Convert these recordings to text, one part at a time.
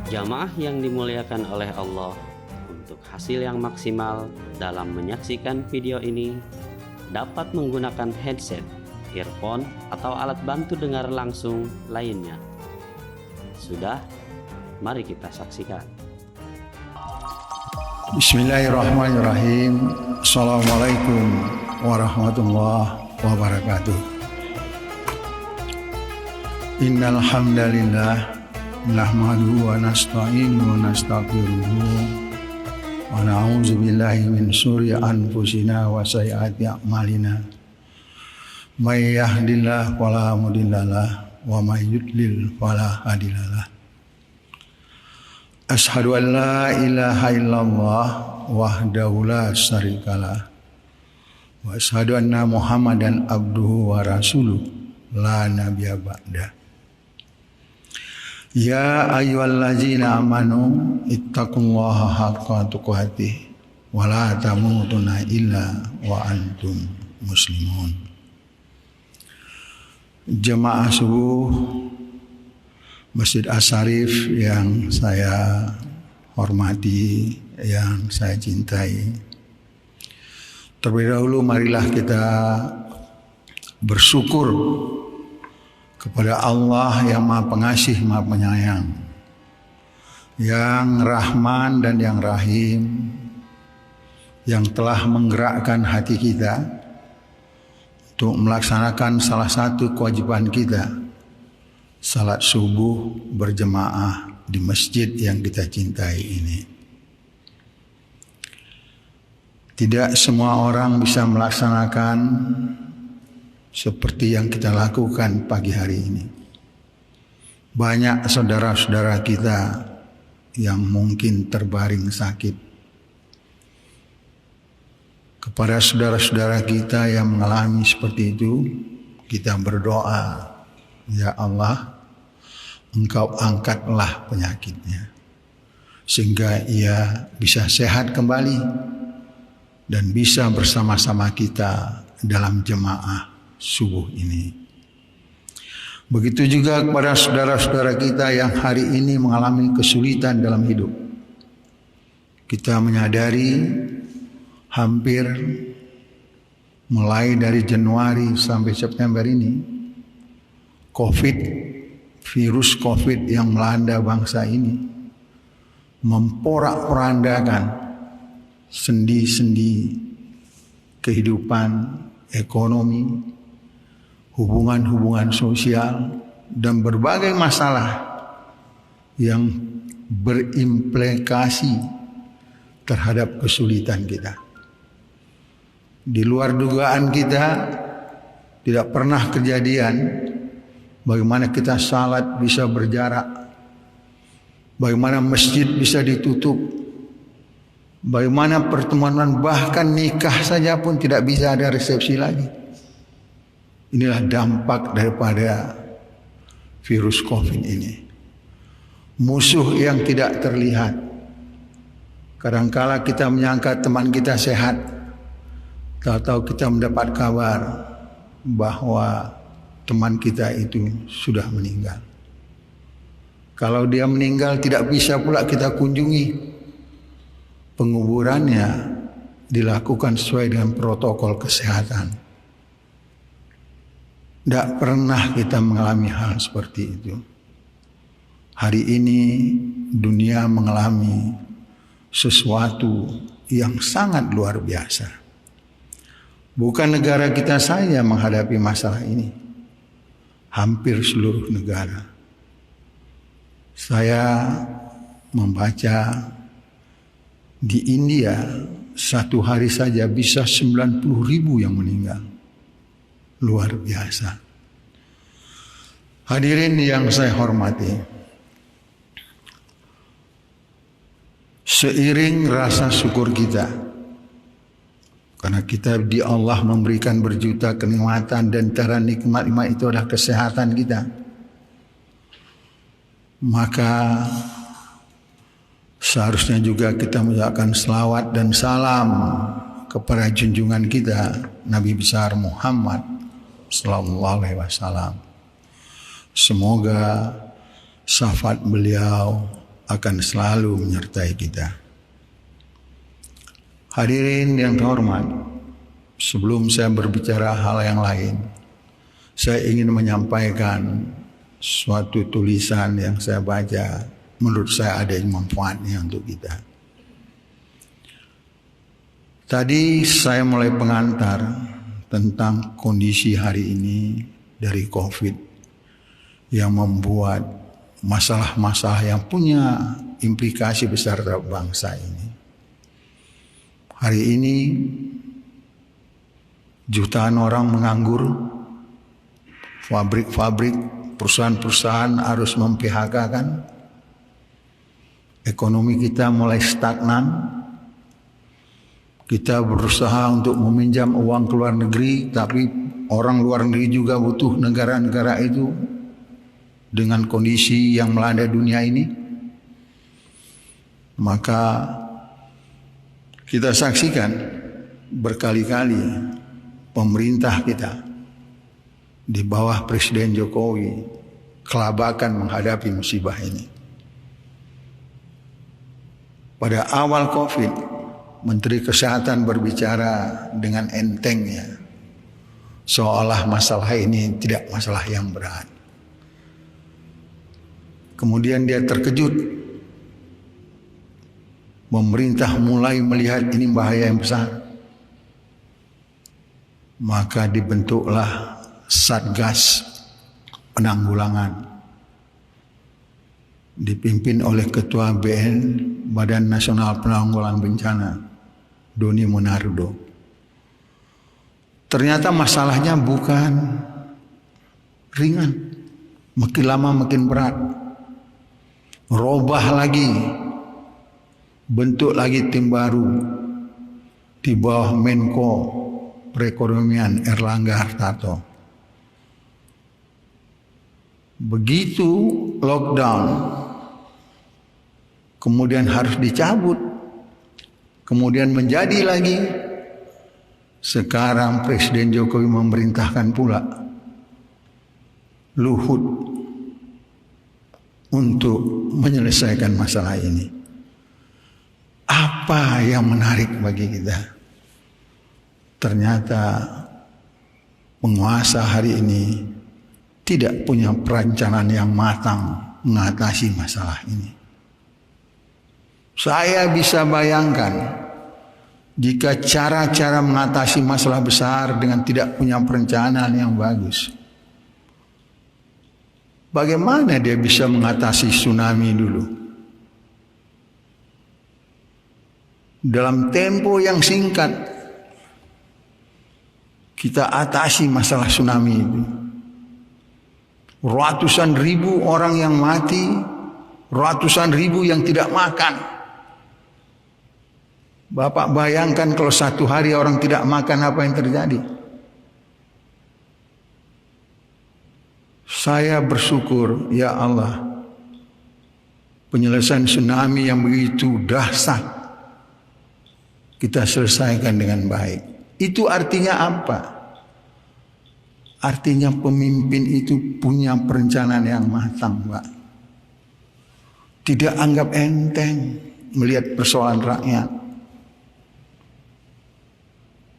Jamaah yang dimuliakan oleh Allah, untuk hasil yang maksimal dalam menyaksikan video ini dapat menggunakan headset, earphone, atau alat bantu dengar langsung lainnya. Sudah, mari kita saksikan. Bismillahirrahmanirrahim. Assalamualaikum warahmatullahi wabarakatuh. Innal hamdalillah nahmaduhu wa nasta'inuhu wa nastaghfiruhu wa na'udzu billahi min syururi anfusina wa sayyiati a'malina. May yahdihillahu fala mudhillalah wa may yudlil fala hadiyalah. Asyhadu an la ilaha illallah wahdahu la syarikalah wa asyhadu anna Muhammadan abduhu wa rasuluh la nabiyya ba'da. Ya ayyuhallazina amanu ittaqullaha haqqa tuqatih wa la tamutunna illa wa antum muslimun. Jemaah subuh Masjid Asy-Syarif yang saya hormati, yang saya cintai. Terlebih dahulu marilah kita bersyukur kepada Allah yang Maha Pengasih, Maha Penyayang, yang Rahman dan yang Rahim, yang telah menggerakkan hati kita untuk melaksanakan salah satu kewajiban kita, salat subuh berjemaah di masjid yang kita cintai ini. Tidak semua orang bisa melaksanakan seperti yang kita lakukan pagi hari ini. Banyak saudara-saudara kita yang mungkin terbaring sakit. Kepada saudara-saudara kita yang mengalami seperti itu, kita berdoa, ya Allah, Engkau angkatlah penyakitnya, sehingga ia bisa sehat kembali dan bisa bersama-sama kita dalam jemaah subuh ini. Begitu juga kepada saudara-saudara kita yang hari ini mengalami kesulitan dalam hidup. Kita menyadari hampir mulai dari Januari sampai September ini, virus COVID yang melanda bangsa ini memporak-porandakan sendi-sendi kehidupan, ekonomi, hubungan-hubungan sosial, dan berbagai masalah yang berimplikasi terhadap kesulitan kita. Di luar dugaan kita, tidak pernah kejadian bagaimana kita salat bisa berjarak, bagaimana masjid bisa ditutup, bagaimana pertemuan bahkan nikah saja pun tidak bisa ada resepsi lagi. Inilah dampak daripada virus COVID ini. Musuh yang tidak terlihat. Kadangkala kita menyangka teman kita sehat, tahu-tahu kita mendapat kabar bahwa teman kita itu sudah meninggal. Kalau dia meninggal tidak bisa pula kita kunjungi. Penguburannya dilakukan sesuai dengan protokol kesehatan. Tidak pernah kita mengalami hal seperti itu. Hari ini dunia mengalami sesuatu yang sangat luar biasa. Bukan negara kita saja menghadapi masalah ini. Hampir seluruh negara. Saya membaca di India satu hari saja bisa 90.000 yang meninggal. Luar biasa. Hadirin yang saya hormati, seiring rasa syukur kita, karena kita di Allah memberikan berjuta kenikmatan, dan antara nikmat-nikmat itu adalah kesehatan kita, maka seharusnya juga kita mengucapkan selawat dan salam kepada junjungan kita Nabi besar Muhammad sallallahu alaihi wasallam. Semoga syafaat beliau, akan selalu menyertai kita. Hadirin yang terhormat, sebelum saya berbicara hal yang lain, saya ingin menyampaikan suatu tulisan yang saya baca, menurut saya ada manfaatnya untuk kita. Tadi saya mulai pengantar tentang kondisi hari ini dari COVID yang membuat masalah-masalah yang punya implikasi besar terhadap bangsa ini. Hari ini jutaan orang menganggur, pabrik-pabrik, perusahaan-perusahaan harus mem-PHK kan, ekonomi kita mulai stagnan. Kita berusaha untuk meminjam uang ke luar negeri, tapi orang luar negeri juga butuh negara-negara itu dengan kondisi yang melanda dunia ini. Maka kita saksikan berkali-kali pemerintah kita di bawah Presiden Jokowi kelabakan menghadapi musibah ini. Pada awal COVID, Menteri Kesehatan berbicara dengan entengnya, seolah masalah ini tidak masalah yang berat. Kemudian dia terkejut. Pemerintah mulai melihat ini bahaya yang besar. Maka dibentuklah Satgas Penanggulangan, dipimpin oleh Ketua BN, Badan Nasional Penanggulangan Bencana, Doni Monardo. Ternyata masalahnya bukan ringan, makin lama makin berat. Robah lagi, bentuk lagi tim baru di bawah Menko Perekonomian Erlangga Hartarto. Begitu lockdown, kemudian harus dicabut, kemudian menjadi lagi. Sekarang Presiden Jokowi memerintahkan pula Luhut untuk menyelesaikan masalah ini. Apa yang menarik bagi kita? Ternyata penguasa hari ini tidak punya perencanaan yang matang mengatasi masalah ini. Saya bisa bayangkan jika cara-cara mengatasi masalah besar dengan tidak punya perencanaan yang bagus. Bagaimana dia bisa mengatasi tsunami dulu? Dalam tempo yang singkat, kita atasi masalah tsunami itu. Ratusan ribu orang yang mati, ratusan ribu yang tidak makan. Bapak bayangkan kalau satu hari orang tidak makan, apa yang terjadi? Saya bersyukur, ya Allah, penyelesaian tsunami yang begitu dahsyat kita selesaikan dengan baik. Itu artinya apa? Artinya pemimpin itu punya perencanaan yang matang, Pak. Tidak anggap enteng melihat persoalan rakyat.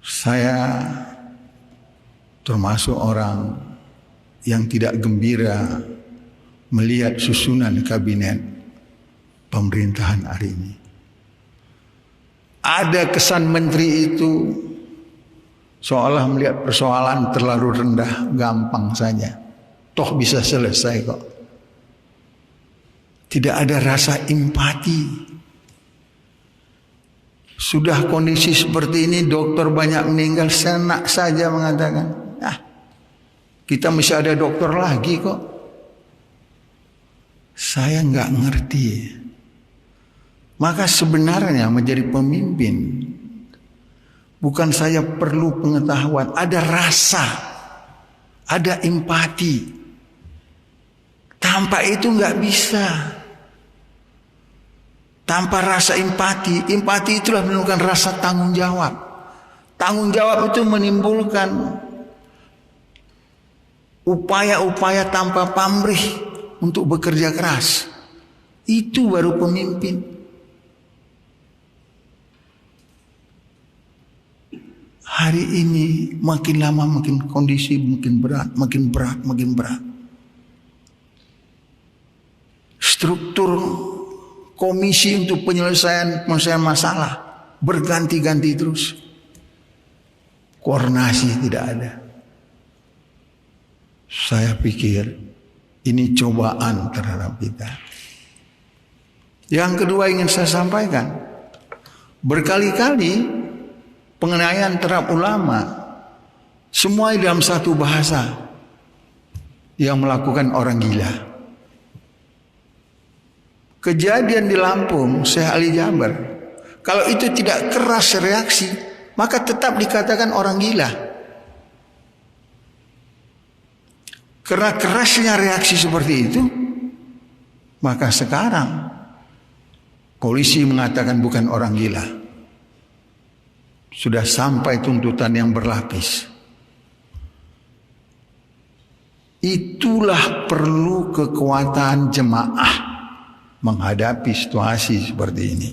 Saya termasuk orang yang tidak gembira melihat susunan kabinet pemerintahan hari ini. Ada kesan menteri itu seolah melihat persoalan terlalu rendah, gampang saja. Toh bisa selesai kok. Tidak ada rasa empati. Sudah kondisi seperti ini, dokter banyak meninggal, senak saja mengatakan, kita masih ada dokter lagi kok. Saya nggak ngerti. Maka sebenarnya menjadi pemimpin, bukan saya perlu pengetahuan, ada rasa, ada empati. Tanpa itu nggak bisa. Tanpa rasa empati, empati itulah menunjukkan rasa tanggung jawab. Tanggung jawab itu menimbulkan upaya-upaya tanpa pamrih untuk bekerja keras. Itu baru pemimpin. Hari ini makin lama makin kondisi makin berat, makin berat, makin berat. Struktur komisi untuk penyelesaian masalah berganti-ganti terus. Koordinasi tidak ada. Saya pikir ini cobaan terhadap kita. Yang kedua ingin saya sampaikan, berkali-kali penganiayaan terhadap ulama semua dalam satu bahasa yang melakukan orang gila. Kejadian di Lampung, Syekh Ali Jaber, kalau itu tidak keras reaksi, maka tetap dikatakan orang gila. Karena kerasnya reaksi seperti itu, maka sekarang polisi mengatakan bukan orang gila. Sudah sampai tuntutan yang berlapis. Itulah perlu kekuatan jemaah menghadapi situasi seperti ini.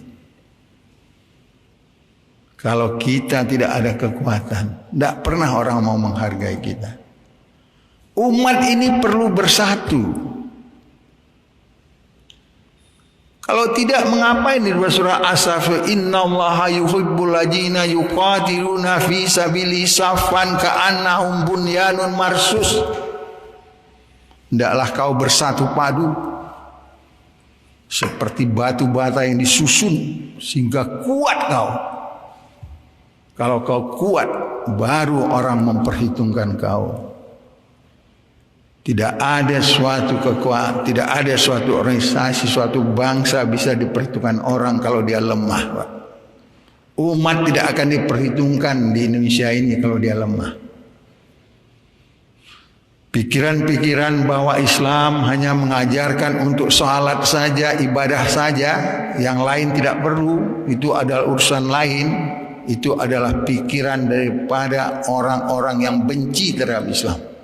Kalau kita tidak ada kekuatan, tidak pernah orang mau menghargai kita. Umat ini perlu bersatu. Kalau tidak, mengapa ini di surah As-Saff, innallaha yuhibbul ladzina yuqatiluna fi sabili saffan ka'annahum bunyanun marsus. Hendaklah kau bersatu padu seperti batu bata yang disusun sehingga kuat kau. Kalau kau kuat, baru orang memperhitungkan kau. Tidak ada suatu kekuatan, tidak ada suatu organisasi, suatu bangsa bisa diperhitungkan orang kalau dia lemah, Pak. Umat tidak akan diperhitungkan di Indonesia ini kalau dia lemah. Pikiran-pikiran bahwa Islam hanya mengajarkan untuk salat saja, ibadah saja, yang lain tidak perlu, itu adalah urusan lain. Itu adalah pikiran daripada orang-orang yang benci terhadap Islam.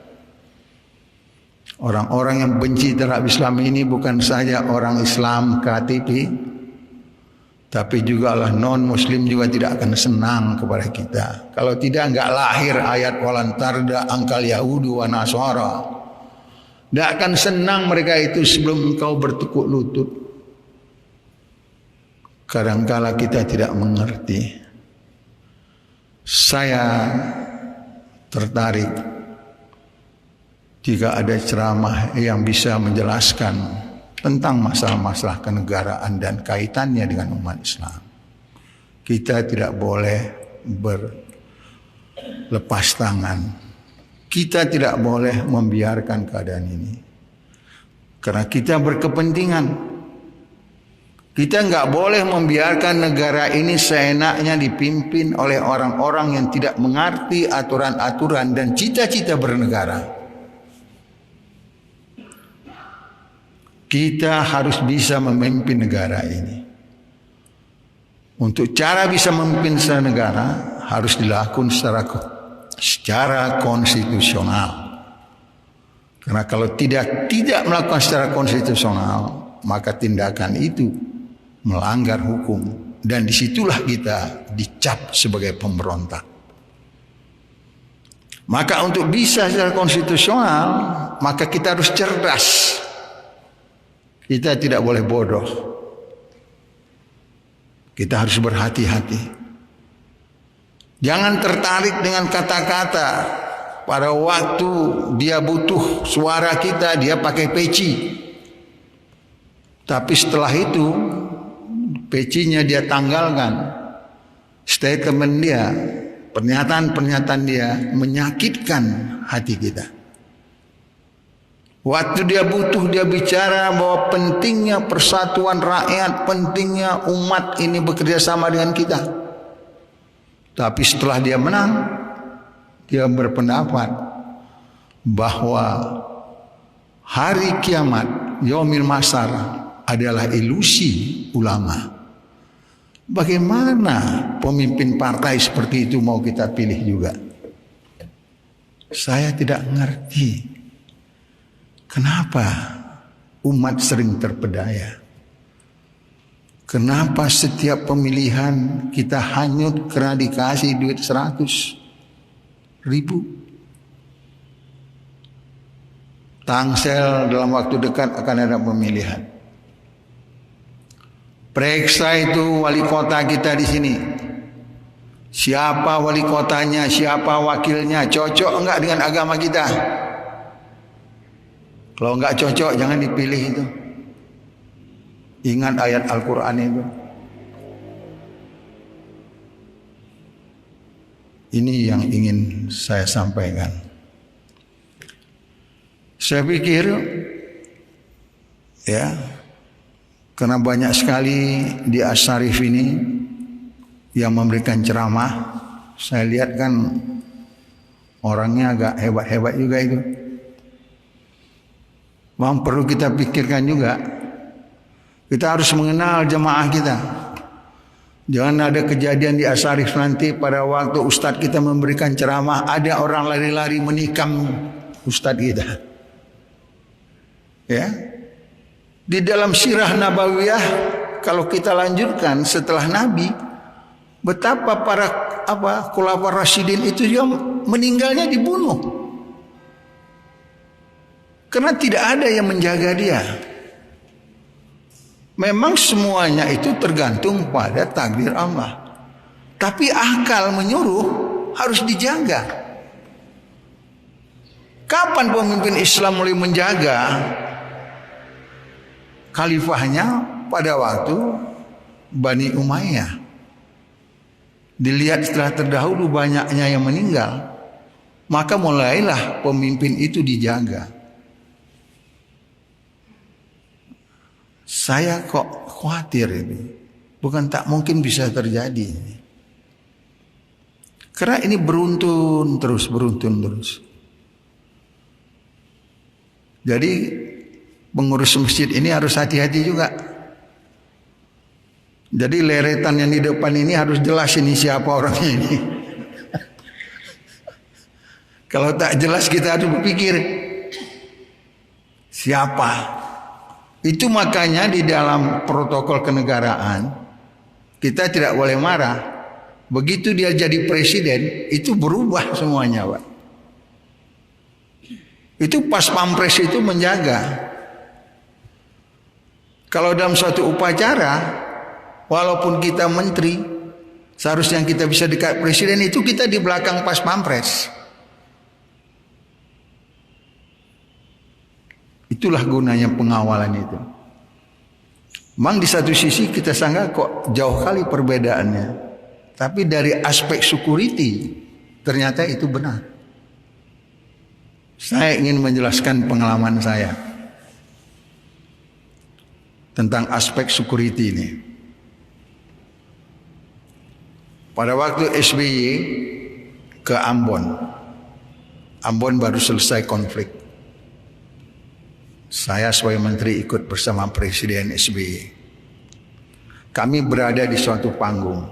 Orang-orang yang benci terhadap Islam ini bukan saja orang Islam KTP, tapi juga lah non-Muslim juga tidak akan senang kepada kita. Kalau tidak, enggak lahir ayat walan tarda angkal Yahudu wa Nasara. Tidak akan senang mereka itu sebelum engkau bertekuk lutut. Kadangkala kita tidak mengerti. Saya tertarik jika ada ceramah yang bisa menjelaskan tentang masalah-masalah kenegaraan dan kaitannya dengan umat Islam. Kita tidak boleh berlepas tangan. Kita tidak boleh membiarkan keadaan ini. Karena kita berkepentingan. Kita enggak boleh membiarkan negara ini seenaknya dipimpin oleh orang-orang yang tidak mengerti aturan-aturan dan cita-cita bernegara. Kita harus bisa memimpin negara ini. Untuk cara bisa memimpin negara harus dilakukan secara konstitusional. Karena kalau tidak melakukan secara konstitusional, maka tindakan itu melanggar hukum, dan disitulah kita dicap sebagai pemberontak. Maka untuk bisa secara konstitusional, maka kita harus cerdas. Kita tidak boleh bodoh. Kita harus berhati-hati. Jangan tertarik dengan kata-kata. Pada waktu dia butuh suara kita, dia pakai peci. Tapi setelah itu, pecinya dia tanggalkan. Statement dia, pernyataan-pernyataan dia menyakitkan hati kita. Waktu dia butuh, dia bicara bahwa pentingnya persatuan rakyat, pentingnya umat ini bekerja sama dengan kita. Tapi setelah dia menang, dia berpendapat bahwa hari kiamat, yaumil masar, adalah ilusi ulama. Bagaimana pemimpin partai seperti itu mau kita pilih juga? Saya tidak mengerti. Kenapa umat sering terpedaya? Kenapa setiap pemilihan kita hanyut karena dikasih duit 100.000? Tangsel dalam waktu dekat akan ada pemilihan. Periksa itu wali kota kita di sini. Siapa wali kotanya, siapa wakilnya, cocok enggak dengan agama kita? Kalau enggak cocok jangan dipilih itu. Ingat ayat Al-Quran itu. Ini yang ingin saya sampaikan. Saya pikir ya, karena banyak sekali di Asy-Syarif ini yang memberikan ceramah, saya lihat kan orangnya agak hebat-hebat juga itu. Memang perlu kita pikirkan juga. Kita harus mengenal jemaah kita. Jangan ada kejadian di Asy-Syarif nanti pada waktu ustadz kita memberikan ceramah, ada orang lari-lari menikam ustadz kita. Ya. Di dalam sirah Nabawiyah, kalau kita lanjutkan setelah Nabi, betapa para khulafaur rasyidin itu yang meninggalnya dibunuh. Karena tidak ada yang menjaga dia. Memang semuanya itu tergantung pada takdir Allah. Tapi akal menyuruh harus dijaga. Kapan pemimpin Islam mulai menjaga khalifahnya? Pada waktu Bani Umayyah. Dilihat setelah terdahulu banyaknya yang meninggal, maka mulailah pemimpin itu dijaga. Saya kok khawatir ini. Bukan tak mungkin bisa terjadi. Karena ini beruntun terus. Jadi pengurus masjid ini harus hati-hati juga. Jadi leretan yang di depan ini harus jelas ini siapa orangnya ini. Kalau tak jelas kita harus berpikir siapa. Itu makanya di dalam protokol kenegaraan kita tidak boleh marah. Begitu dia jadi presiden, itu berubah semuanya, Pak. Itu pas pampres itu menjaga. Kalau dalam suatu upacara, walaupun kita menteri, seharusnya kita bisa dekat presiden, itu kita di belakang pas pampres. Itulah gunanya pengawalan itu. Memang di satu sisi kita sangka kok jauh kali perbedaannya. Tapi dari aspek security ternyata itu benar. Saya ingin menjelaskan pengalaman saya tentang aspek security ini. Pada waktu SBY ke Ambon. Ambon baru selesai konflik. Saya sebagai menteri ikut bersama Presiden SBY. Kami berada di suatu panggung.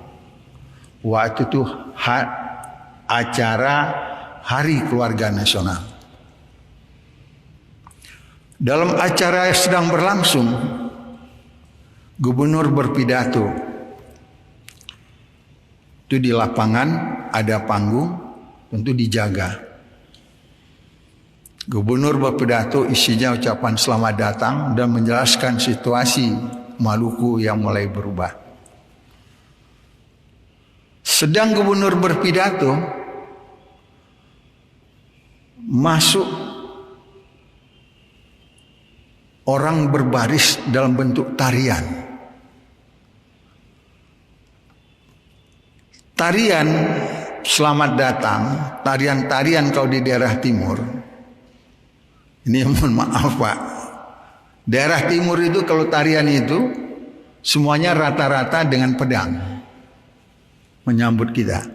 Waktu itu acara Hari Keluarga Nasional. Dalam acara yang sedang berlangsung, gubernur berpidato. Itu di lapangan ada panggung, tentu dijaga. Gubernur berpidato isinya ucapan selamat datang dan menjelaskan situasi Maluku yang mulai berubah. Sedang gubernur berpidato, masuk orang berbaris dalam bentuk tarian. Tarian selamat datang, tarian-tarian kalau di daerah timur. Ini mohon maaf Pak. Daerah timur itu kalau tarian itu semuanya rata-rata dengan pedang menyambut kita.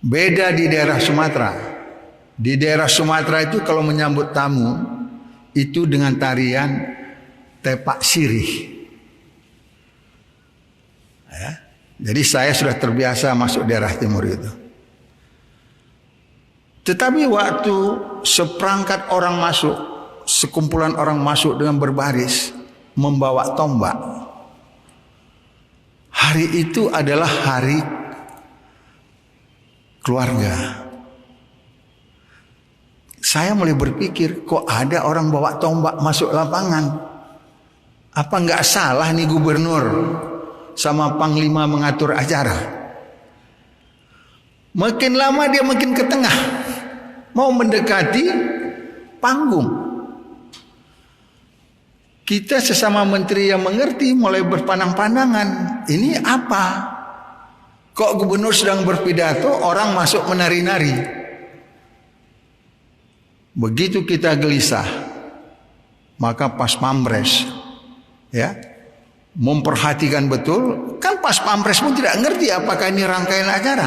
Beda di daerah Sumatera. Di daerah Sumatera itu kalau menyambut tamu itu dengan tarian tepak sirih. Ya. Jadi saya sudah terbiasa masuk daerah timur itu. Tetapi waktu seperangkat orang masuk, sekumpulan orang masuk dengan berbaris, membawa tombak. Hari itu adalah hari keluarga. Saya mulai berpikir, kok ada orang bawa tombak masuk lapangan? Apa nggak salah nih gubernur sama panglima mengatur acara? Makin lama dia makin ke tengah, mau mendekati panggung. Kita sesama menteri yang mengerti mulai berpandang-pandangan. Ini apa? Kok gubernur sedang berpidato, orang masuk menari-nari? Begitu kita gelisah, maka Pas Pampres ya memperhatikan betul. Kan Pas Pampres pun tidak ngerti apakah ini rangkaian acara.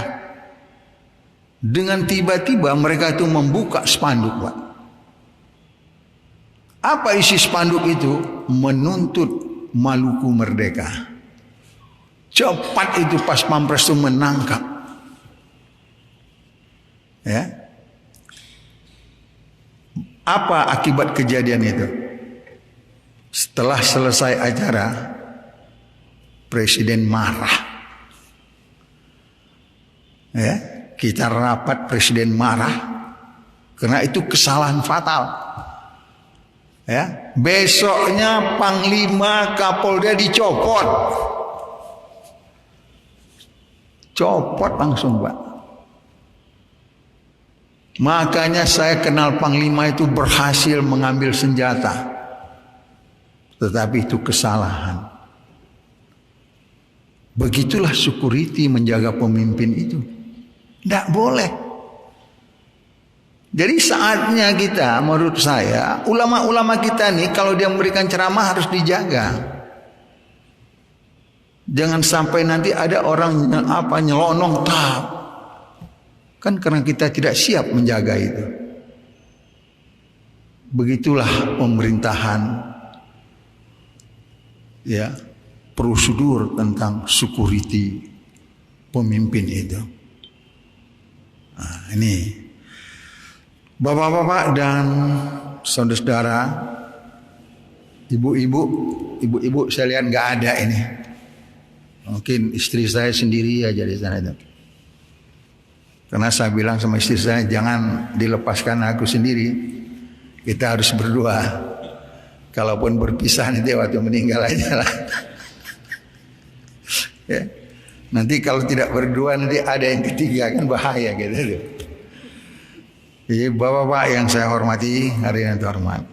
Dengan tiba-tiba mereka itu membuka spanduk, Pak. Apa isi spanduk itu? Menuntut Maluku merdeka. Cepat itu Pas Pampres itu menangkap. Ya. Apa akibat kejadian itu? Setelah selesai acara, Presiden marah. Ya, kita rapat, Presiden marah karena itu kesalahan fatal. Ya, besoknya Panglima Kapolda dicopot. Copot langsung, Pak. Makanya saya kenal Panglima itu berhasil mengambil senjata. Tetapi itu kesalahan. Begitulah security menjaga pemimpin itu. Tidak boleh. Jadi saatnya kita, menurut saya, ulama-ulama kita nih kalau dia memberikan ceramah harus dijaga. Jangan sampai nanti ada orang nyelonong tak. Kan karena kita tidak siap menjaga itu. Begitulah pemerintahan, ya, prosedur tentang security pemimpin itu. Nah, ini bapak-bapak dan saudara-saudara, ibu-ibu saya lihat nggak ada ini. Mungkin istri saya sendiri aja di sana itu. Karena saya bilang sama istri saya, jangan dilepaskan aku sendiri. Kita harus berdua. Kalaupun berpisah nanti waktu meninggal aja lah. Ya. Nanti kalau tidak berdua nanti ada yang ketiga, kan bahaya gitu. Jadi bapak-bapak yang saya hormati, hari ini terhormat.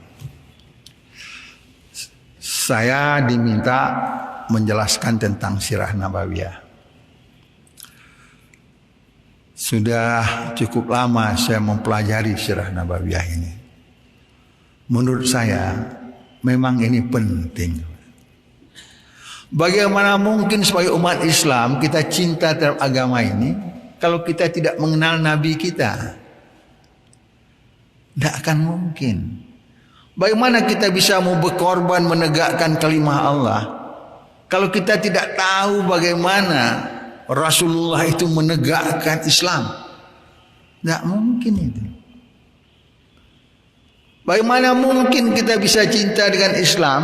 Saya diminta menjelaskan tentang Sirah Nabawiyah. Sudah cukup lama saya mempelajari Sirah Nabawiyah ini. Menurut saya memang ini penting. Bagaimana mungkin supaya umat Islam kita cinta terhadap agama ini kalau kita tidak mengenal Nabi kita? Tidak akan mungkin. Bagaimana kita bisa mau berkorban menegakkan kalimah Allah kalau kita tidak tahu bagaimana Rasulullah itu menegakkan Islam? Tidak mungkin itu. Bagaimana mungkin kita bisa cinta dengan Islam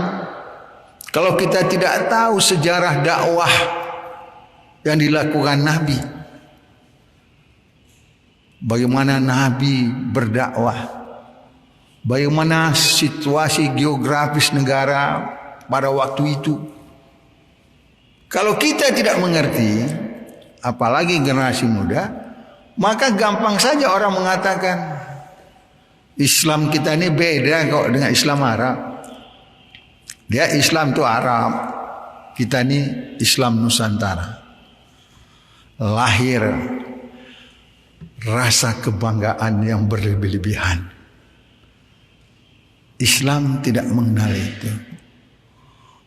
kalau kita tidak tahu sejarah dakwah yang dilakukan Nabi? Bagaimana Nabi berdakwah? Bagaimana situasi geografis negara pada waktu itu? Kalau kita tidak mengerti, apalagi generasi muda, maka gampang saja orang mengatakan Islam kita ini beda kok dengan Islam Arab. Dia Islam itu Arab, kita ini Islam Nusantara. Lahir rasa kebanggaan yang berlebih-lebihan. Islam tidak mengenal itu.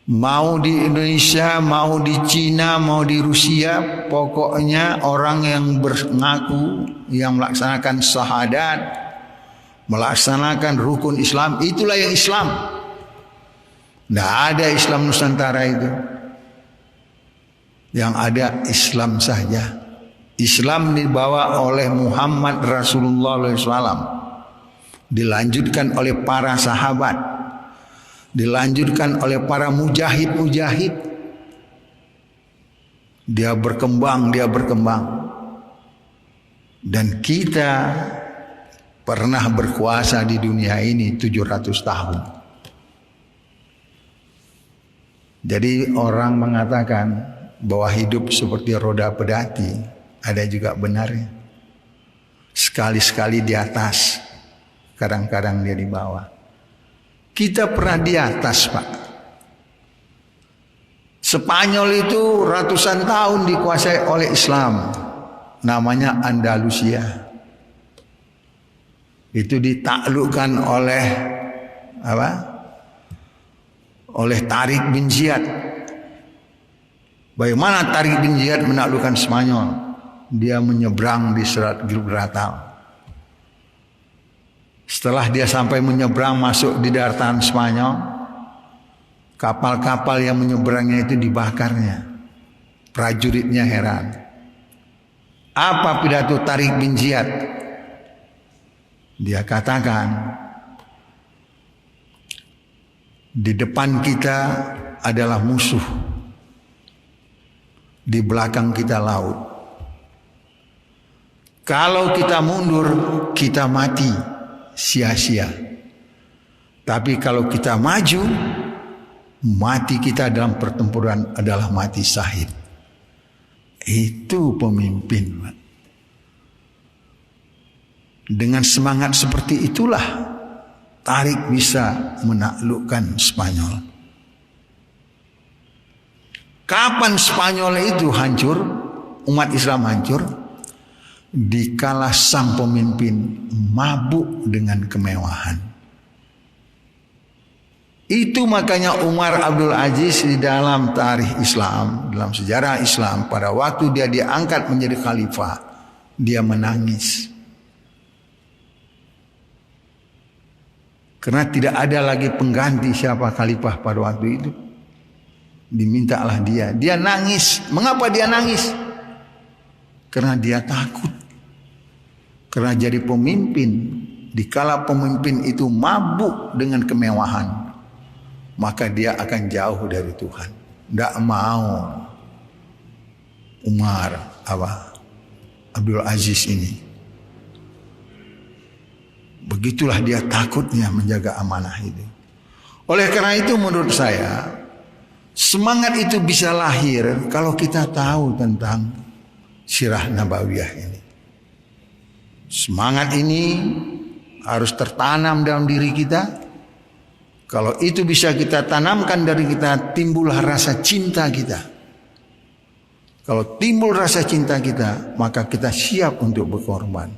Mau di Indonesia, mau di Cina, mau di Rusia, pokoknya orang yang mengaku, yang melaksanakan syahadat, melaksanakan rukun Islam, itulah yang Islam. Tidak ada Islam Nusantara itu. Yang ada Islam saja. Islam dibawa oleh Muhammad Rasulullah SAW. Dilanjutkan oleh para sahabat. Dilanjutkan oleh para mujahid-mujahid. Dia berkembang. Dan kita pernah berkuasa di dunia ini 700 tahun. Jadi orang mengatakan bahwa hidup seperti roda pedati, ada juga benarnya. Sekali-sekali di atas, kadang-kadang dia di bawah. Kita pernah di atas, Pak. Spanyol itu ratusan tahun dikuasai oleh Islam. Namanya Andalusia. Itu ditaklukkan oleh apa? Oleh Tariq bin Ziyad. Bagaimana Tariq bin Ziyad menaklukkan Spanyol? Dia menyeberang di Selat Gibraltar. Setelah dia sampai menyeberang masuk di daratan Spanyol, kapal-kapal yang menyeberangnya itu dibakarnya. Prajuritnya heran. Apa pidato Tariq bin Ziyad? Dia katakan, di depan kita adalah musuh, di belakang kita laut. Kalau kita mundur, kita mati sia-sia. Tapi kalau kita maju, mati kita dalam pertempuran adalah mati syahid. Itu pemimpin, Pak. Dengan semangat seperti itulah Tariq bisa menaklukkan Spanyol. Kapan Spanyol itu hancur, umat Islam hancur? Dikala sang pemimpin mabuk dengan kemewahan. Itu makanya Umar Abdul Aziz di dalam tarikh Islam, dalam sejarah Islam, pada waktu dia diangkat menjadi khalifah, dia menangis. Karena tidak ada lagi pengganti siapa khalifah pada waktu itu. Dimintalah dia. Dia nangis. Mengapa dia nangis? Karena dia takut. Karena jadi pemimpin, dikala pemimpin itu mabuk dengan kemewahan, maka dia akan jauh dari Tuhan. Tidak mau Umar Abdul Aziz ini. Begitulah dia takutnya menjaga amanah itu. Oleh karena itu menurut saya, semangat itu bisa lahir kalau kita tahu tentang sirah nabawiyah ini. Semangat ini harus tertanam dalam diri kita. Kalau itu bisa kita tanamkan dari kita, timbullah rasa cinta kita. Kalau timbul rasa cinta kita, maka kita siap untuk berkorban.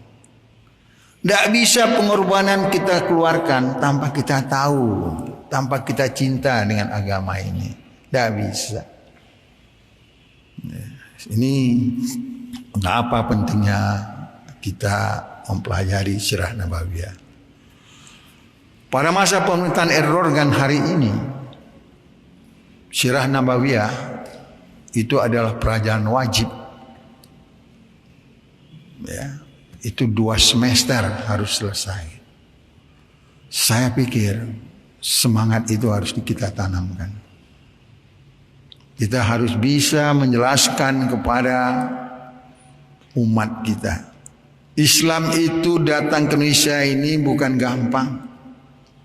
Tidak bisa pengorbanan kita keluarkan tanpa kita tahu, tanpa kita cinta dengan agama ini. Tidak bisa. Ini mengapa pentingnya kita mempelajari sirah nabawiyah. Pada masa pemerintahan Erdogan hari ini, sirah nabawiyah itu adalah pelajaran wajib. Ya, itu 2 semester harus selesai. Saya pikir semangat itu harus kita tanamkan. Kita harus bisa menjelaskan kepada umat kita. Islam itu datang ke Indonesia ini bukan gampang.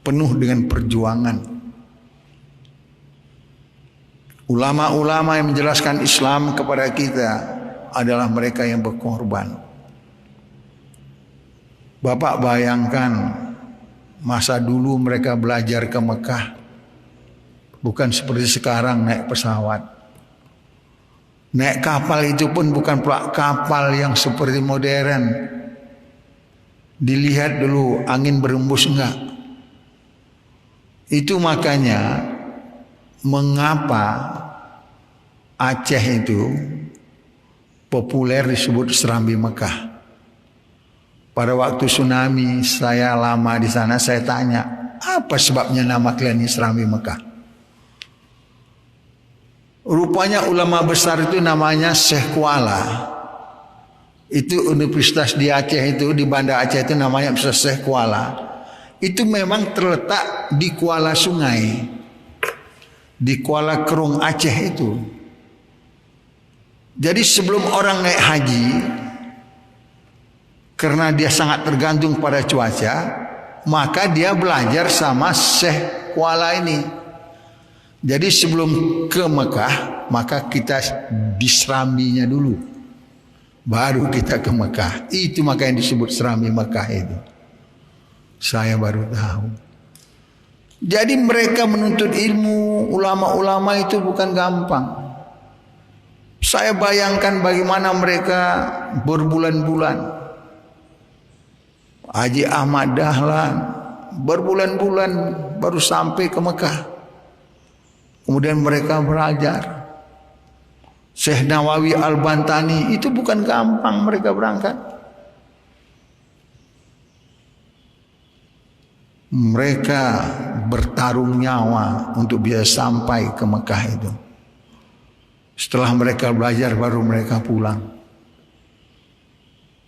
Penuh dengan perjuangan. Ulama-ulama yang menjelaskan Islam kepada kita adalah mereka yang berkorban. Bapak bayangkan masa dulu mereka belajar ke Mekah. Bukan seperti sekarang naik pesawat. Naik kapal itu pun bukan pula kapal yang seperti modern. Dilihat dulu angin berembus enggak. Itu makanya mengapa Aceh itu populer disebut Serambi Mekah. Pada waktu tsunami saya lama di sana, saya tanya, apa sebabnya nama kalian ini Serambi Mekah? Rupanya ulama besar itu namanya Syekh Kuala. Itu universitas di Aceh itu, di Banda Aceh itu namanya Syekh Kuala. Itu memang terletak di Kuala Sungai. Di Kuala Kerung Aceh itu. Jadi sebelum orang naik haji, karena dia sangat tergantung pada cuaca, maka dia belajar sama Syekh Kuala ini. Jadi sebelum ke Mekah, maka kita di Serambinya dulu, baru kita ke Mekah. Itu maka yang disebut Serambi Mekah itu. Saya baru tahu. Jadi mereka menuntut ilmu, ulama-ulama itu bukan gampang. Saya bayangkan bagaimana mereka berbulan-bulan. Haji Ahmad Dahlan berbulan-bulan baru sampai ke Mekah. Kemudian mereka belajar. Syekh Nawawi Al-Bantani itu bukan gampang mereka berangkat. Mereka bertarung nyawa untuk bisa sampai ke Mekah itu. Setelah mereka belajar baru mereka pulang.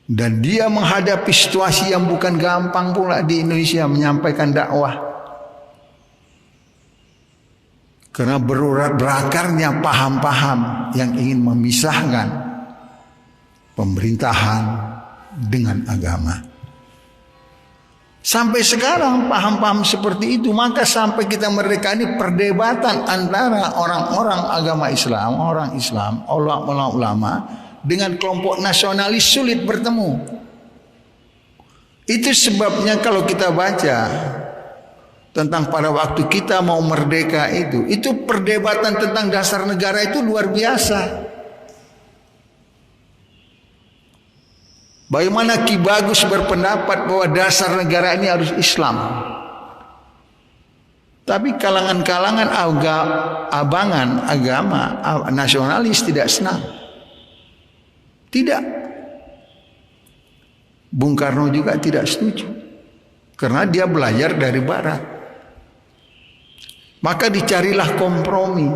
Dan dia menghadapi situasi yang bukan gampang pula di Indonesia menyampaikan dakwah. Karena berakarnya paham-paham yang ingin memisahkan pemerintahan dengan agama. Sampai sekarang paham-paham seperti itu, maka sampai kita merdeka ini perdebatan antara orang-orang agama Islam, orang Islam, ulama-ulama dengan kelompok nasionalis sulit bertemu. Itu sebabnya kalau kita baca tentang pada waktu kita mau merdeka itu perdebatan tentang dasar negara itu luar biasa. Bagaimana Ki Bagus berpendapat bahwa dasar negara ini harus Islam. Tapi kalangan-kalangan abangan agama nasionalis tidak senang. Tidak. Bung Karno juga tidak setuju. Karena dia belajar dari barat. Maka dicarilah kompromi.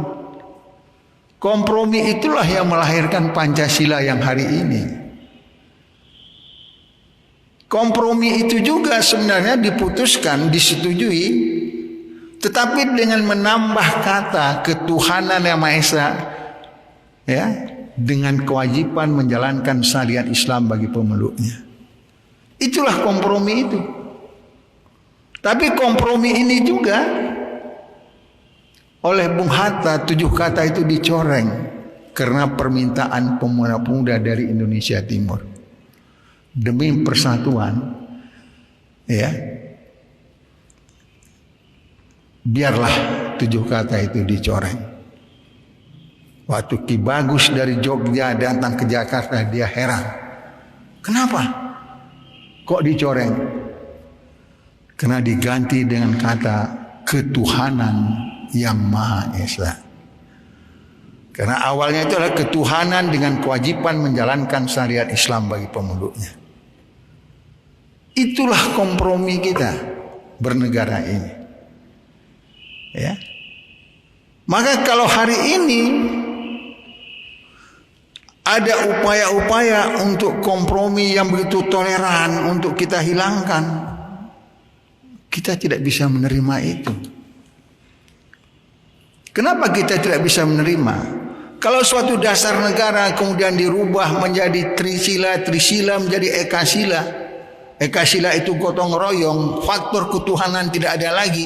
Kompromi itulah yang melahirkan Pancasila yang hari ini. Kompromi itu juga sebenarnya diputuskan, disetujui, tetapi dengan menambah kata ketuhanan yang Maha Esa, ya, dengan kewajiban menjalankan syariat Islam bagi pemeluknya. Itulah kompromi itu. Tapi kompromi ini juga oleh Bung Hatta 7 kata itu dicoreng karena permintaan pemuda-pemuda dari Indonesia Timur. Demi persatuan, ya, biarlah 7 kata itu dicoreng. Waktu Ki Bagus dari Jogja datang ke Jakarta, dia heran. Kenapa? Kok dicoreng? Karena diganti dengan kata ketuhanan yang Maha Esa. Karena awalnya itu adalah ketuhanan dengan kewajiban menjalankan syariat Islam bagi pemeluknya. Itulah kompromi kita bernegara ini. Ya. Maka kalau hari ini ada upaya-upaya untuk kompromi yang begitu toleran untuk kita hilangkan, kita tidak bisa menerima itu. Kenapa kita tidak bisa menerima? Kalau suatu dasar negara kemudian dirubah menjadi trisila, trisila menjadi ekasila, ekasila itu gotong royong, faktor ketuhanan tidak ada lagi,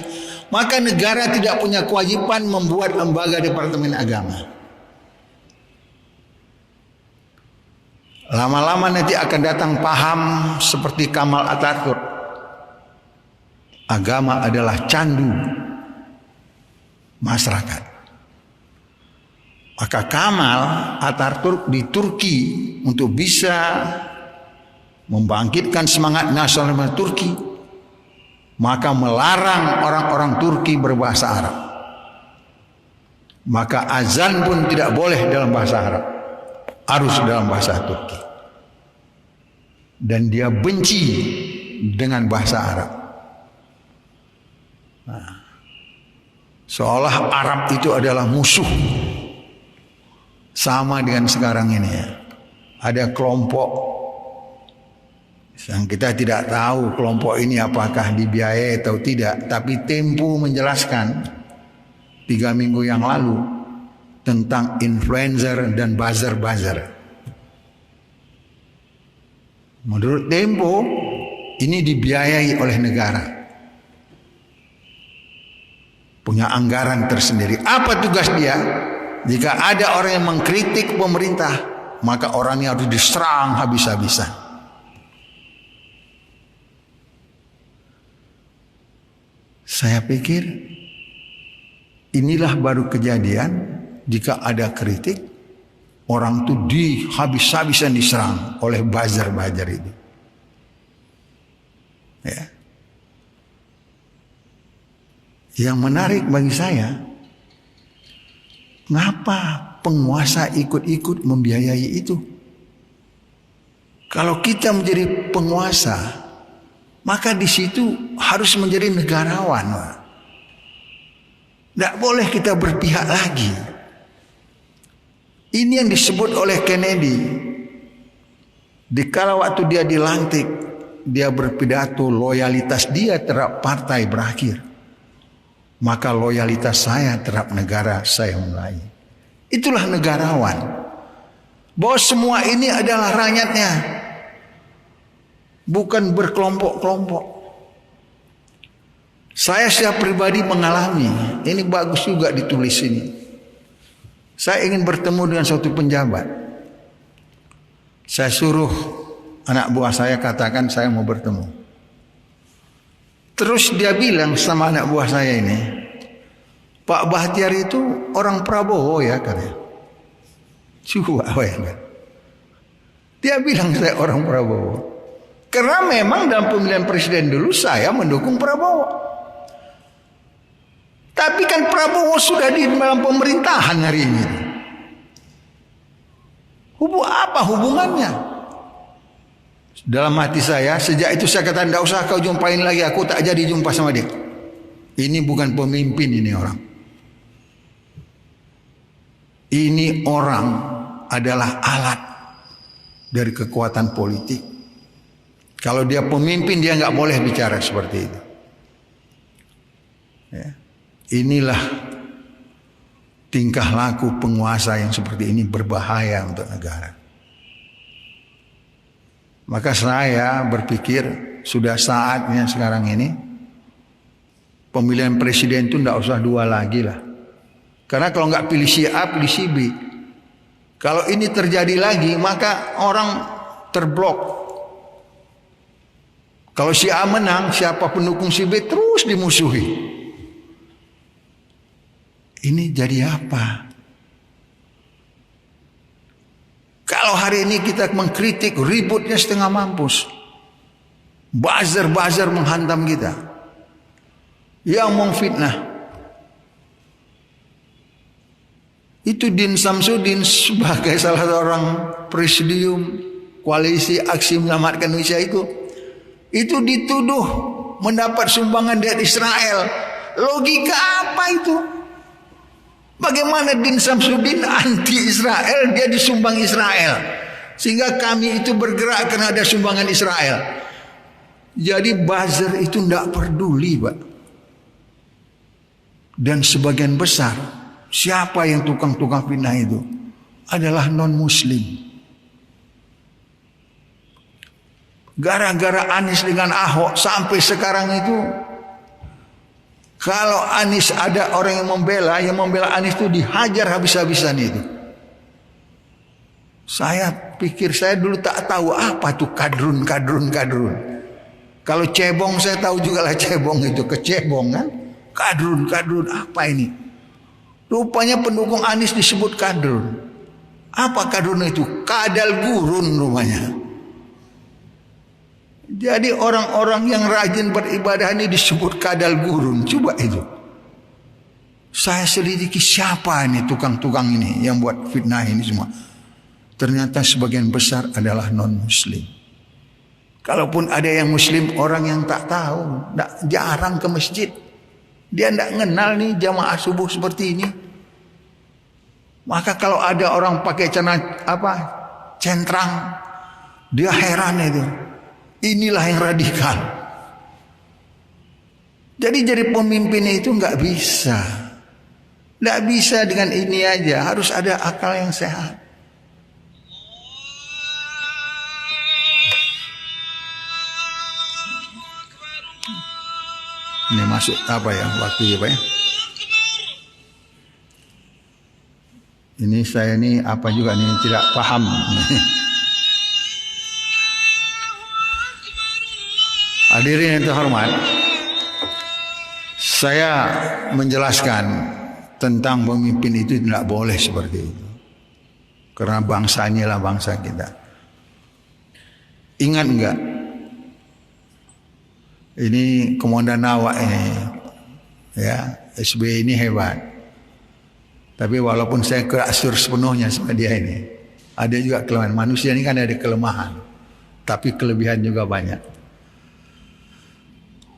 maka negara tidak punya kewajiban membuat lembaga departemen agama. Lama-lama nanti akan datang paham seperti Kamal Atatürk. Agama adalah candu masyarakat. Maka Kamal Atatürk di Turki untuk bisa membangkitkan semangat nasionalisme Turki, maka melarang orang-orang Turki berbahasa Arab. Maka azan pun tidak boleh dalam bahasa Arab, harus dalam bahasa Turki. Dan dia benci dengan bahasa Arab. Nah, seolah Arab itu adalah musuh. Sama dengan sekarang ini ya. Ada kelompok yang kita tidak tahu kelompok ini apakah dibiayai atau tidak. Tapi Tempo menjelaskan 3 minggu yang lalu tentang influencer dan buzzer-buzzer. Menurut Tempo, ini dibiayai oleh negara. Punya anggaran tersendiri. Apa tugas dia? Jika ada orang yang mengkritik pemerintah, maka orangnya harus diserang habis-habisan. Saya pikir inilah baru kejadian jika ada kritik, orang itu habis-habisan diserang oleh buzzer-buzzer itu. Ya. Yang menarik bagi saya, ngapa penguasa ikut-ikut membiayai itu? Kalau kita menjadi penguasa, maka di situ harus menjadi negarawan. Tidak boleh kita berpihak lagi. Ini yang disebut oleh Kennedy. Dikala waktu dia dilantik, dia berpidato loyalitas dia terhadap partai berakhir. Maka loyalitas saya terhadap negara saya mulai. Itulah negarawan. Bahwa semua ini adalah rakyatnya. Bukan berkelompok-kelompok. Saya secara pribadi mengalami. Ini bagus juga ditulis ini. Saya ingin bertemu dengan suatu penjabat. Saya suruh anak buah saya katakan saya mau bertemu. Terus dia bilang sama anak buah saya ini, Pak Bahtiar itu orang Prabowo ya katanya. Coba bayangkan. Dia bilang saya orang Prabowo. Karena memang dalam pemilihan presiden dulu saya mendukung Prabowo. Tapi kan Prabowo sudah di dalam pemerintahan hari ini. Apa hubungannya? Dalam hati saya, sejak itu saya kata, tidak usah kau jumpain lagi, aku tak jadi jumpa sama dia. Ini bukan pemimpin ini orang. Ini orang adalah alat dari kekuatan politik. Kalau dia pemimpin, dia nggak boleh bicara seperti itu. Ya. Inilah tingkah laku penguasa yang seperti ini berbahaya untuk negara. Maka saya berpikir sudah saatnya sekarang ini pemilihan presiden itu tidak usah dua lagi lah. Karena kalau nggak pilih si A, pilih si B. Kalau ini terjadi lagi, maka orang terblok. Kalau si A menang, siapa pendukung si B terus dimusuhi. Ini jadi apa? Kalau hari ini kita mengkritik, ributnya setengah mampus. Buzzer-buzzer menghantam kita. Yang memfitnah. Itu Din Samsudin sebagai salah seorang presidium koalisi aksi menyelamatkan Indonesia itu dituduh mendapat sumbangan dari Israel. Logika apa itu? Bagaimana Din Samsudin anti Israel, dia disumbang Israel. Sehingga kami itu bergerak karena ada sumbangan Israel. Jadi buzzer itu tidak peduli, Pak. Dan sebagian besar, siapa yang tukang-tukang fitnah itu? Adalah non-muslim. Gara-gara Anies dengan Ahok sampai sekarang itu, kalau Anies ada orang yang membela Anies itu dihajar habis-habisan itu. Saya pikir saya dulu tak tahu apa tuh kadrun. Kalau cebong saya tahu juga lah cebong itu kecebong kan. Kadrun apa ini? Rupanya pendukung Anies disebut kadrun. Apa kadrun itu? Kadal gurun rupanya. Jadi orang-orang yang rajin beribadah ini disebut kadal gurun. Coba itu. Saya selidiki siapa ini tukang-tukang ini yang buat fitnah ini semua. Ternyata sebagian besar adalah non-muslim. Kalaupun ada yang muslim, orang yang tak tahu, jarang ke masjid. Dia tidak kenal nih jamaah subuh seperti ini. Maka kalau ada orang pakai centrang, dia heran itu. Inilah yang radikal. Jadi pemimpin itu nggak bisa. Tidak bisa dengan ini aja, harus ada akal yang sehat. Ini masuk apa ya waktu ya Pak ya? Ini saya ini apa juga nih tidak paham. Hadirin yang terhormat, saya menjelaskan tentang pemimpin itu tidak boleh seperti itu. Karena bangsanya lah bangsa kita. Ingat enggak? Ini Komandan Nawak ini, ya SBY ini hebat. Tapi walaupun saya keasur sepenuhnya sama dia ini, ada juga kelemahan. Manusia ini kan ada kelemahan, tapi kelebihan juga banyak.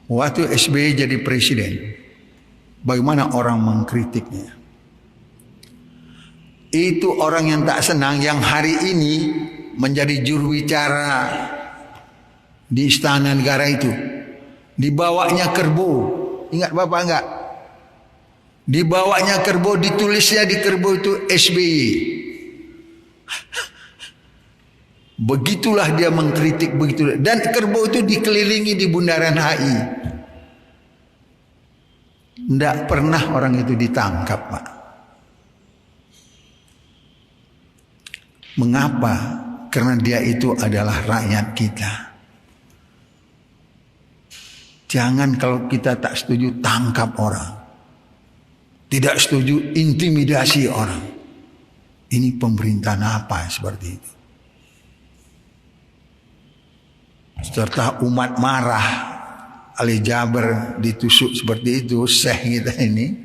Waktu SBY jadi presiden, bagaimana orang mengkritiknya? Itu orang yang tak senang, yang hari ini menjadi juru bicara di Istana Negara itu. Dibawanya kerbau, ingat Bapak enggak? Dibawanya kerbau, ditulisnya di kerbau itu SBY. Begitulah dia mengkritik begitu, dan kerbau itu dikelilingi di bundaran HI. Tidak pernah orang itu ditangkap, Pak. Mengapa? Karena dia itu adalah rakyat kita. Jangan kalau kita tak setuju tangkap orang. Tidak setuju intimidasi orang. Ini pemerintahan apa seperti itu? Serta umat marah, Ali Jaber ditusuk seperti itu, syekh kita ini,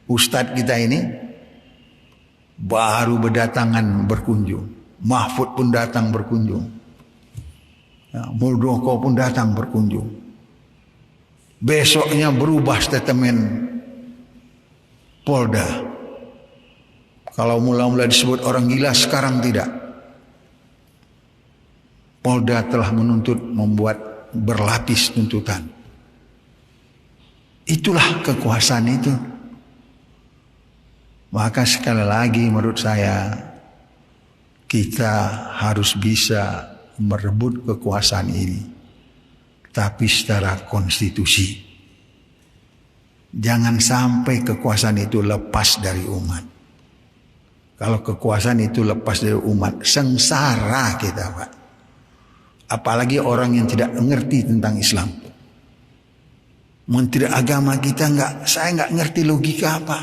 ustadz kita ini, baru berdatangan berkunjung. Mahfud pun datang berkunjung. Ya, Muldoko pun datang berkunjung. Besoknya berubah statement Polda. Kalau mula-mula disebut orang gila, sekarang tidak. Polda telah menuntut, membuat berlapis tuntutan. Itulah kekuasaan itu. Maka sekali lagi menurut saya, kita harus bisa merebut kekuasaan ini, tapi secara konstitusi. Jangan sampai kekuasaan itu lepas dari umat. Kalau kekuasaan itu lepas dari umat, sengsara kita, Pak. Apalagi orang yang tidak mengerti tentang Islam. Menteri agama kita saya nggak ngerti logika apa.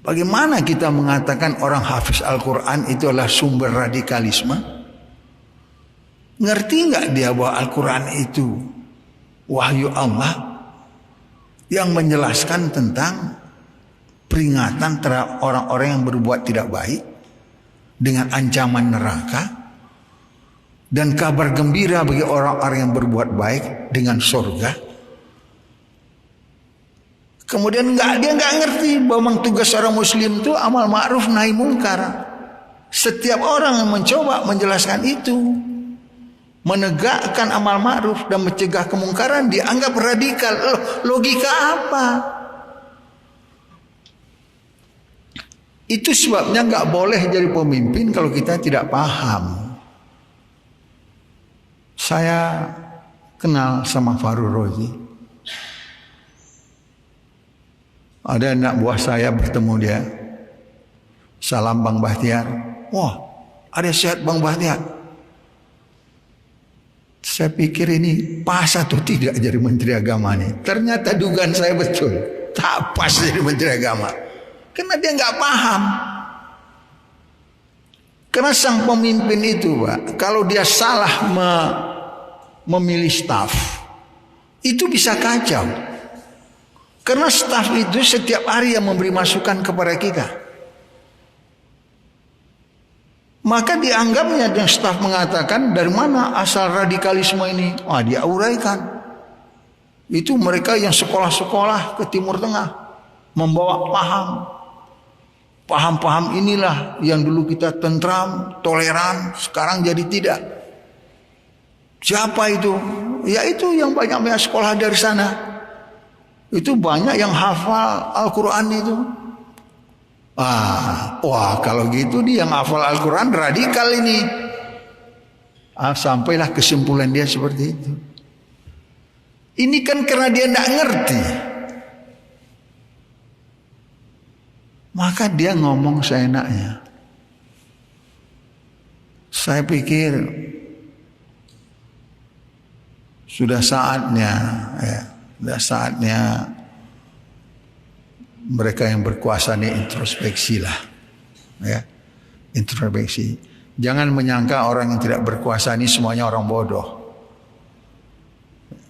Bagaimana kita mengatakan orang hafiz Al-Quran itu adalah sumber radikalisme? Ngerti nggak dia bahwa Al-Quran itu wahyu Allah yang menjelaskan tentang peringatan terhadap orang-orang yang berbuat tidak baik dengan ancaman neraka, dan kabar gembira bagi orang-orang yang berbuat baik dengan surga. Kemudian dia nggak ngerti bahwa tugas orang Muslim itu amal ma'ruf nahi mungkar. Setiap orang yang mencoba menjelaskan itu, menegakkan amal ma'ruf dan mencegah kemungkaran, dianggap radikal. Logika apa? Itu sebabnya nggak boleh jadi pemimpin kalau kita tidak paham. Saya kenal sama Farul Rozi. Ada anak buah saya bertemu dia. Salam Bang Bahtiar. Wah, ada sehat Bang Bahtiar. Saya pikir ini pas atau tidak jadi Menteri Agama nih. Ternyata dugaan saya betul. Tak pas jadi Menteri Agama. Karena dia nggak paham. Karena sang pemimpin itu, Pak, kalau dia salah memilih staf, itu bisa kacau. Karena staf itu setiap hari yang memberi masukan kepada kita. Maka dianggapnya dan staf mengatakan dari mana asal radikalisme ini? Dia uraikan. Itu mereka yang sekolah-sekolah ke Timur Tengah membawa paham inilah yang dulu kita tentram, toleran, sekarang jadi tidak. Siapa itu? Ya itu yang banyak sekolah dari sana. Itu banyak yang hafal Al-Quran itu. Wah kalau gitu dia yang hafal Al-Quran radikal ini. Sampailah kesimpulan dia seperti itu. Ini kan karena dia tidak ngerti. Maka dia ngomong seenaknya. Saya pikir sudah saatnya mereka yang berkuasa ini introspeksi lah, ya, introspeksi. Jangan menyangka orang yang tidak berkuasa ini semuanya orang bodoh.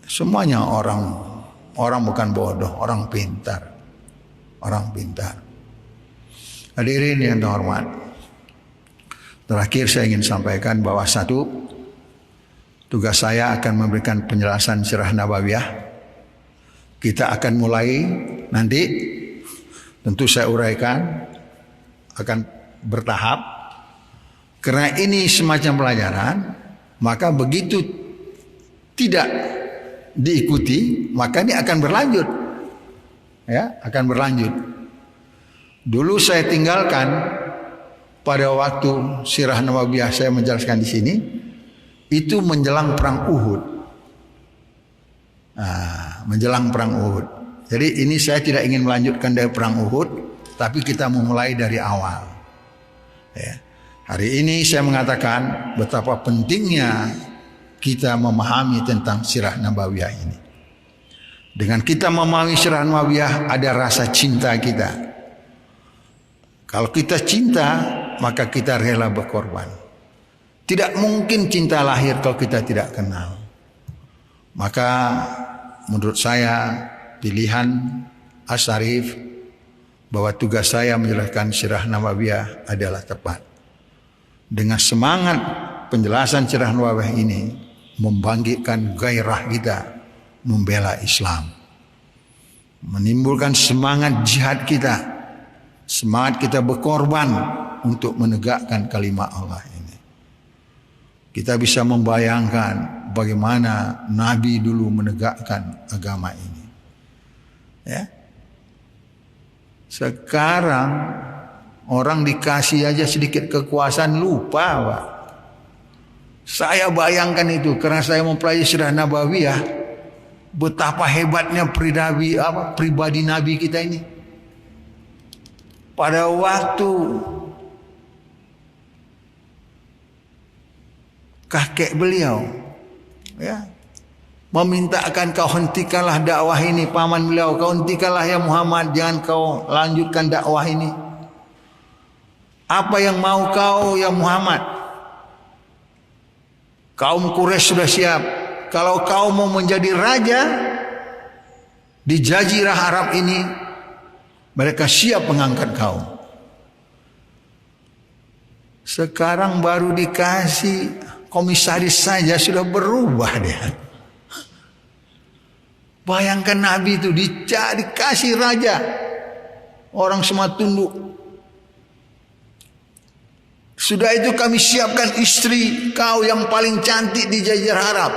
Semuanya orang bukan bodoh, orang pintar, Hadirin yang terhormat, terakhir saya ingin sampaikan bahwa satu, tugas saya akan memberikan penjelasan sirah nabawiyah. Kita akan mulai nanti, tentu saya uraikan, akan bertahap. Karena ini semacam pelajaran, maka begitu tidak diikuti, maka ini akan berlanjut. Ya, akan berlanjut. Dulu saya tinggalkan pada waktu sirah nabawiyah saya menjelaskan di sini, itu menjelang perang Uhud. Menjelang perang Uhud. Jadi ini saya tidak ingin melanjutkan dari perang Uhud, tapi kita memulai dari awal. Ya. Hari ini saya mengatakan betapa pentingnya kita memahami tentang sirah nabawiyah ini. Dengan kita memahami sirah nabawiyah ada rasa cinta kita. Kalau kita cinta, maka kita rela berkorban. Tidak mungkin cinta lahir kalau kita tidak kenal. Maka menurut saya pilihan Asy-Syarif bahwa tugas saya menjelaskan sirah nabawiyah adalah tepat. Dengan semangat penjelasan sirah nabawiyah ini membangkitkan gairah kita membela Islam. Menimbulkan semangat jihad kita. Semangat kita berkorban untuk menegakkan kalimat Allah ini. Kita bisa membayangkan bagaimana Nabi dulu menegakkan agama ini. Ya. Sekarang orang dikasih aja sedikit kekuasaan lupa, Pak. Saya bayangkan itu karena saya mempelajari sirah nabawiyah, betapa hebatnya pribadi Nabi kita ini. Pada waktu kakek beliau ya memintakan kau hentikanlah dakwah ini, paman beliau, kau hentikanlah ya Muhammad, jangan kau lanjutkan dakwah ini. Apa yang mau kau ya Muhammad? Kaum Quraisy sudah siap. Kalau kau mau menjadi raja di jazirah Arab ini, mereka siap mengangkat kau. Sekarang baru dikasih komisaris saja sudah berubah dia. Bayangkan Nabi itu dikasih raja, orang semua tunduk. Sudah itu kami siapkan istri kau yang paling cantik di jazirah Arab.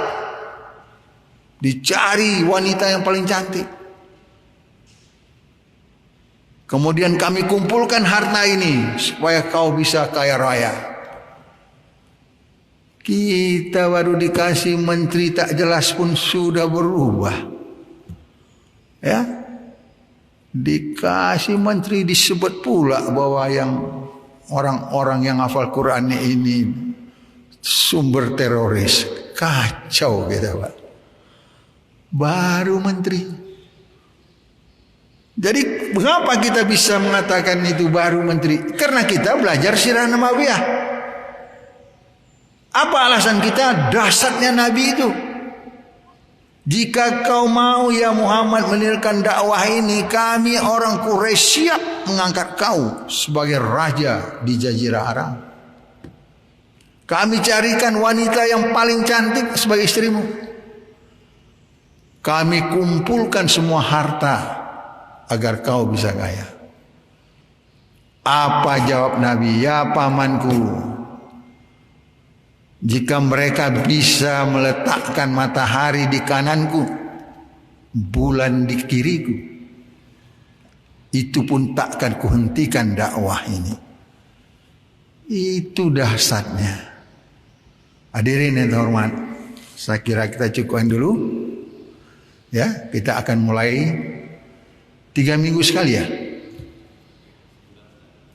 Dicari wanita yang paling cantik. Kemudian kami kumpulkan harta ini supaya kau bisa kaya raya. Kita baru dikasih menteri tak jelas pun sudah berubah. Ya. Dikasih menteri disebut pula bahwa yang orang-orang yang hafal Quran ini sumber teroris. Kacau kita, Pak. Baru menteri. Jadi mengapa kita bisa mengatakan itu baru menteri? Karena kita belajar sirah nabawiyah. Apa alasan kita? Dahsyatnya Nabi itu. Jika kau mau ya Muhammad meninggalkan dakwah ini, kami orang Quraisy siap mengangkat kau sebagai raja di jazirah Arab. Kami carikan wanita yang paling cantik sebagai istrimu. Kami kumpulkan semua harta agar kau bisa kaya. Apa jawab Nabi? Ya pamanku, jika mereka bisa meletakkan matahari di kananku, bulan di kiriku, itu pun takkan kuhentikan dakwah ini. Itu dahsyatnya. Hadirin yang terhormat, saya kira kita cukupkan dulu. Ya, kita akan mulai 3 minggu sekali ya.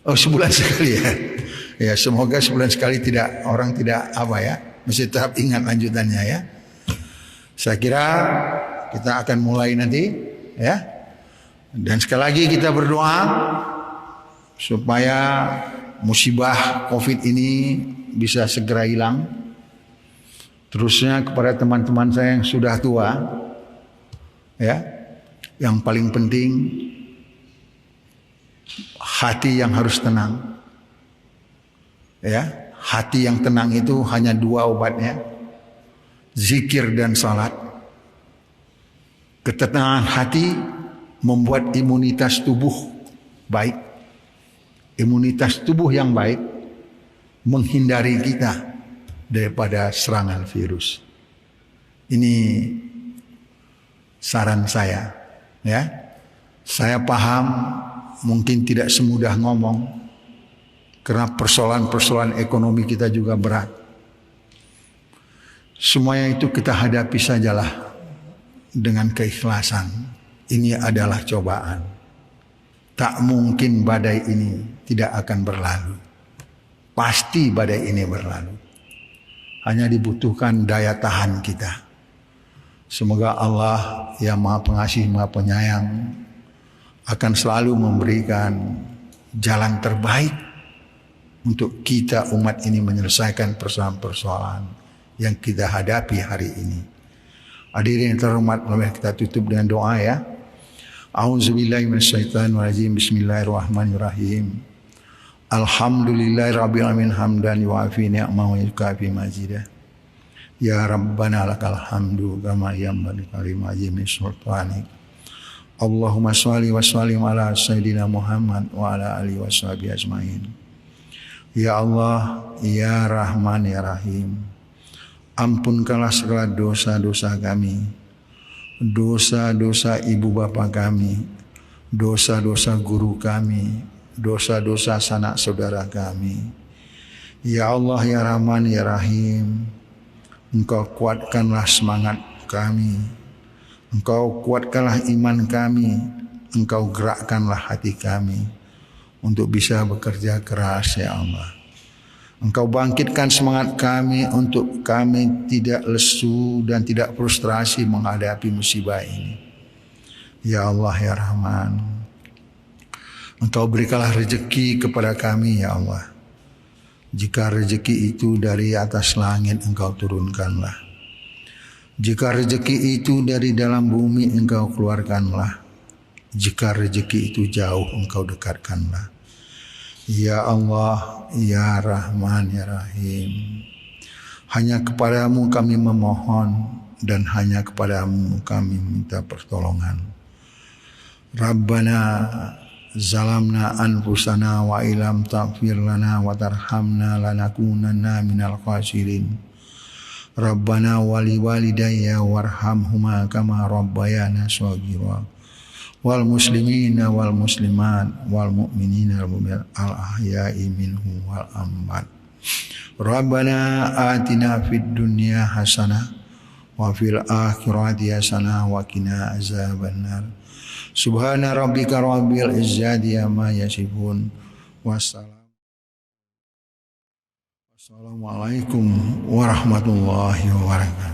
Oh, sebulan sekali ya. Ya, semoga sebulan sekali orang tidak apa ya, mesti tetap ingat lanjutannya ya. Saya kira kita akan mulai nanti ya. Dan sekali lagi kita berdoa supaya musibah Covid ini bisa segera hilang. Terusnya kepada teman-teman saya yang sudah tua ya, yang paling penting hati yang harus tenang. Ya, hati yang tenang itu hanya 2 obatnya, zikir dan salat. Ketenangan hati membuat imunitas tubuh baik. Imunitas tubuh yang baik menghindari kita daripada serangan virus. Ini saran saya, ya. Saya paham mungkin tidak semudah ngomong karena persoalan-persoalan ekonomi kita juga berat. Semuanya itu kita hadapi sajalah dengan keikhlasan. Ini adalah cobaan. Tak mungkin badai ini tidak akan berlalu. Pasti badai ini berlalu. Hanya dibutuhkan daya tahan kita. Semoga Allah yang Maha Pengasih, Maha Penyayang akan selalu memberikan jalan terbaik untuk kita umat ini menyelesaikan persoalan-persoalan yang kita hadapi hari ini. Hadirin yang terhormat, mari kita tutup dengan doa ya. A'udzubillahi minasyaitonirrajim. Bismillahirrahmanirrahim. Alhamdulillahirabbil alamin hamdan yu'afi ni'mahu wa yukafi mazidah. Ya Rabbana lakal hamdu kama yanbaghi li azimi sultanik. Allahumma shalli wa sallim ala sayyidina Muhammad wa ala alihi washabihi ajmain. Ya Allah, ya Rahman, ya Rahim, ampunkanlah segala dosa-dosa kami, dosa-dosa ibu bapa kami, dosa-dosa guru kami, dosa-dosa sanak saudara kami. Ya Allah, ya Rahman, ya Rahim, Engkau kuatkanlah semangat kami, Engkau kuatkanlah iman kami, Engkau gerakkanlah hati kami untuk bisa bekerja keras ya Allah. Engkau bangkitkan semangat kami untuk kami tidak lesu dan tidak frustrasi menghadapi musibah ini. Ya Allah, ya Rahman, Engkau berikanlah rezeki kepada kami ya Allah. Jika rezeki itu dari atas langit, Engkau turunkanlah. Jika rezeki itu dari dalam bumi, Engkau keluarkanlah. Jika rezeki itu jauh, Engkau dekatkanlah. Ya Allah, ya Rahman, ya Rahim, hanya kepadamu kami memohon dan hanya kepadamu kami minta pertolongan. Rabbana zalamna anfusana wa ilam taghfir lana wa tarhamna lanakunanna minal khasirin. Rabbana wali walidayya warhamhuma kama rabbayana shaghira. Wal muslimina wal muslimat wal mu'minina wal mu'minat al ahya'i minhum wal amwat. Rabbana atina fid dunya hasanah wa fil akhirati hasanah wa qina azabannar. Subhana rabbika rabbil izzati amma yasifun. Wassalamualaikum warahmatullahi wabarakatuh.